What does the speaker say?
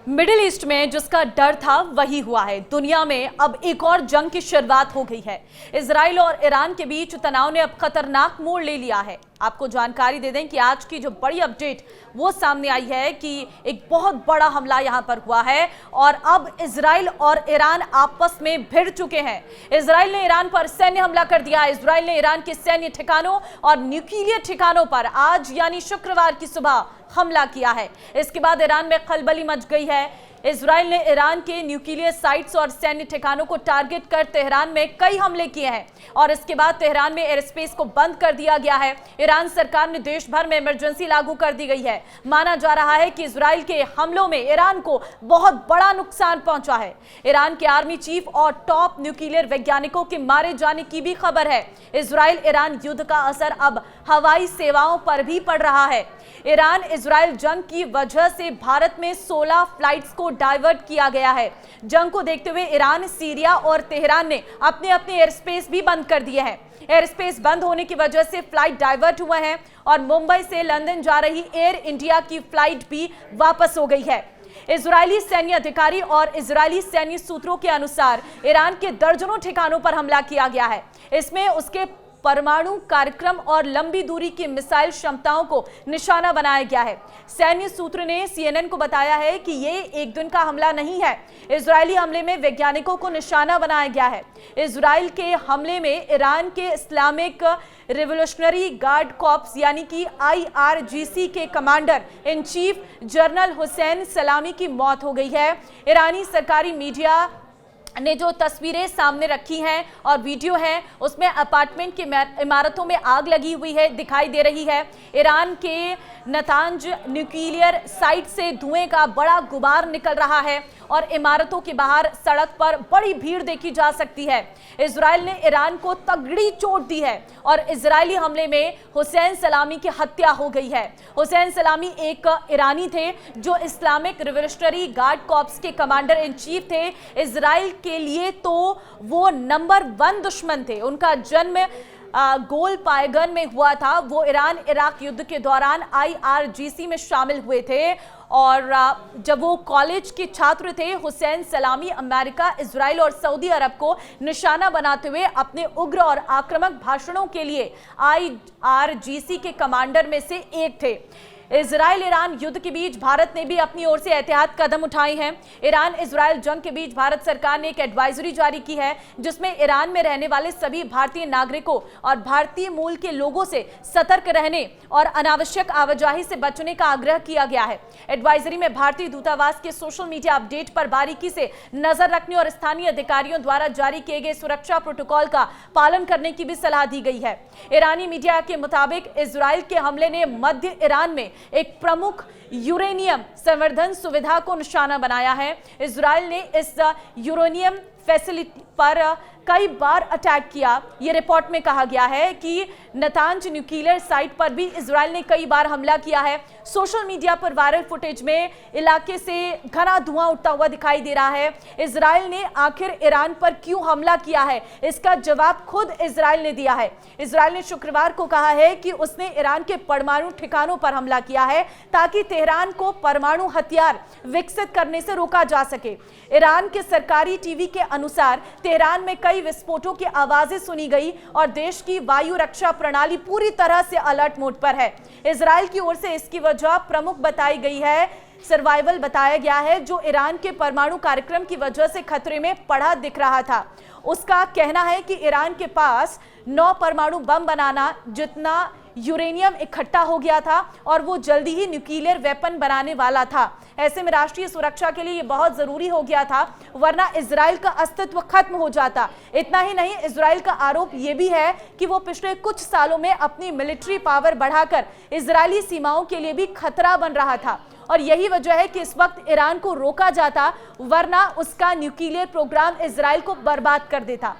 Middle east में जिसका डर था वही हुआ है। दुनिया में अब एक और जंग की शुरुआत हो गई है। इजराइल और ईरान के बीच तनाव ने अब खतरनाक मोड़ ले लिया है। आपको जानकारी दे दें कि आज की जो बड़ी अपडेट वो सामने आई है कि एक बहुत बड़ा हमला यहां पर हुआ है और अब इजराइल और ईरान आपस में भिड़ चुके हैं। इजराइल ने ईरान पर सैन्य हमला कर दिया। इजराइल ने ईरान के सैन्य ठिकानों और न्यूक्लियर ठिकानों पर आज यानी शुक्रवार की सुबह हमला किया है। इसके बाद ईरान में खलबली मच गई है। इजराइल ने ईरान के न्यूक्लियर साइट्स और सैन्य ठिकानों को टारगेट कर तेहरान में कई हमले किए हैं और इसके बाद तेहरान में एयर स्पेस को बंद कर दिया गया है। ईरान सरकार ने देश भर में इमरजेंसी लागू कर दी गई है। माना जा रहा है कि इजराइल के हमलों में ईरान को बहुत बड़ा नुकसान पहुंचा है। ईरान के आर्मी चीफ और टॉप न्यूक्लियर वैज्ञानिकों के मारे जाने की भी खबर है। इजराइल ईरान युद्ध का असर अब हवाई सेवाओं पर भी पड़ रहा है। ईरान इजराइल जंग की वजह से भारत में 16 फ्लाइट्स को डाइवर्ट किया गया है। जंग को देखते हुए ईरान, सीरिया और तेहरान ने अपने अपने एयर स्पेस भी बंद कर दिए हैं। एयर स्पेस बंद होने की वजह से फ्लाइट डाइवर्ट हुए हैं और मुंबई से लंदन जा रही एयर इंडिया की फ्लाइट भी वापस हो गई है। इजरायली सैन्य अधिकारी और इजरायली सैन्य सूत्रों के अनुसार ईरान के दर्जनों ठिकानों पर हमला किया गया है। इसमें उसके परमाणु कार्यक्रम और लंबी दूरी की मिसाइल क्षमताओं को निशाना बनाया गया है। सैन्य सूत्र ने CNN को बताया है कि ये एक दिन का हमला नहीं है। इजरायली हमले में वैज्ञानिकों को निशाना बनाया गया है। इजराइल के हमले में ईरान के इस्लामिक रिवोल्यूशनरी गार्ड कॉर्प्स यानी कि IRGC के commander in chief general Hussain सलामी की मौत हो गई है। ईरानी सरकारी मीडिया ने जो तस्वीरें सामने रखी हैं और वीडियो है उसमें अपार्टमेंट की इमारतों में आग लगी हुई है दिखाई दे रही है। ईरान के नतांज न्यूक्लियर साइट से धुएं का बड़ा गुबार निकल रहा है और इमारतों के बाहर सड़क पर बड़ी भीड़ देखी जा सकती है। इजराइल ने ईरान को तगड़ी चोट दी है और इजरायली हमले में हुसैन सलामी की हत्या हो गई है। हुसैन सलामी एक ईरानी थे जो इस्लामिक रिवोल्यूशनरी गार्ड कॉर्प्स के कमांडर इन चीफ थे। इजराइल के लिए तो वो नंबर 1 दुश्मन थे। उनका जन्म गोल पायगन में हुआ था। वो ईरान इराक युद्ध के दौरान IRGC में शामिल हुए थे और जब वो कॉलेज के छात्र थे हुसैन सलामी अमेरिका, इजराइल और सऊदी अरब को निशाना बनाते हुए अपने उग्र और आक्रामक भाषणों के लिए IRGC के कमांडर में से एक थे। इजराइल ईरान युद्ध के बीच भारत ने भी अपनी ओर से एहतियात कदम उठाए हैं। ईरान इजराइल जंग के बीच भारत सरकार ने एक एडवाइजरी जारी की है जिसमें ईरान में रहने वाले सभी भारतीय नागरिकों और भारतीय मूल के लोगों से सतर्क रहने और अनावश्यक आवाजाही से बचने का आग्रह किया गया है। एडवाइजरी में भारतीय दूतावास के सोशल मीडिया अपडेट पर बारीकी से नजर रखने और स्थानीय अधिकारियों द्वारा जारी किए गए सुरक्षा प्रोटोकॉल का पालन करने की भी सलाह दी गई है। ईरानी मीडिया के मुताबिक इजराइल के हमले ने मध्य ईरान में एक प्रमुख यूरेनियम संवर्धन सुविधा को निशाना बनाया है। इजराइल ने इस यूरेनियम फैसिलिटी पर कई बार अटैक किया। ये रिपोर्ट में कहा गया है कि नतांज न्यूक्लियर साइट पर भी इजराइल ने कई बार हमला किया है। सोशल मीडिया पर वायरल फुटेज में इलाके से घना धुआं उठता हुआ दिखाई दे रहा है। इजराइल ने आखिर ईरान पर क्यों हमला किया है, इसका जवाब खुद इजराइल ने दिया है। इजराइल ने शुक्रवार को कहा है कि उसने ईरान के परमाणु ठिकानों पर हमला किया है ताकि तेहरान को परमाणु हथियार विकसित करने से रोका जा सके। ईरान के सरकारी टीवी के अनुसार तेहरान में कई विस्फोटों की आवाजें सुनी गई और देश की वायु रक्षा प्रणाली पूरी तरह से अलर्ट मोड पर है। इजराइल की ओर से इसकी वजह प्रमुख बताई गई है सर्वाइवल बताया गया है, जो ईरान के परमाणु कार्यक्रम की वजह से खतरे में पड़ा दिख रहा था। उसका कहना है कि ईरान के पास 9 परमाणु बम बनाना जितना यूरेनियम इकट्ठा हो गया था और वो जल्दी ही न्यूक्लियर वेपन बनाने वाला था। ऐसे में राष्ट्रीय सुरक्षा के लिए ये बहुत जरूरी हो गया था, वरना इजराइल का अस्तित्व खत्म हो जाता। इतना ही नहीं, इजराइल का आरोप ये भी है कि वो पिछले कुछ सालों में अपनी मिलिट्री पावर बढ़ाकर इजरायली सीमाओं के लिए भी खतरा बन रहा था और यही वजह है कि इस वक्त ईरान को रोका जाता, वरना उसका न्यूक्लियर प्रोग्राम इजराइल को बर्बाद कर देता।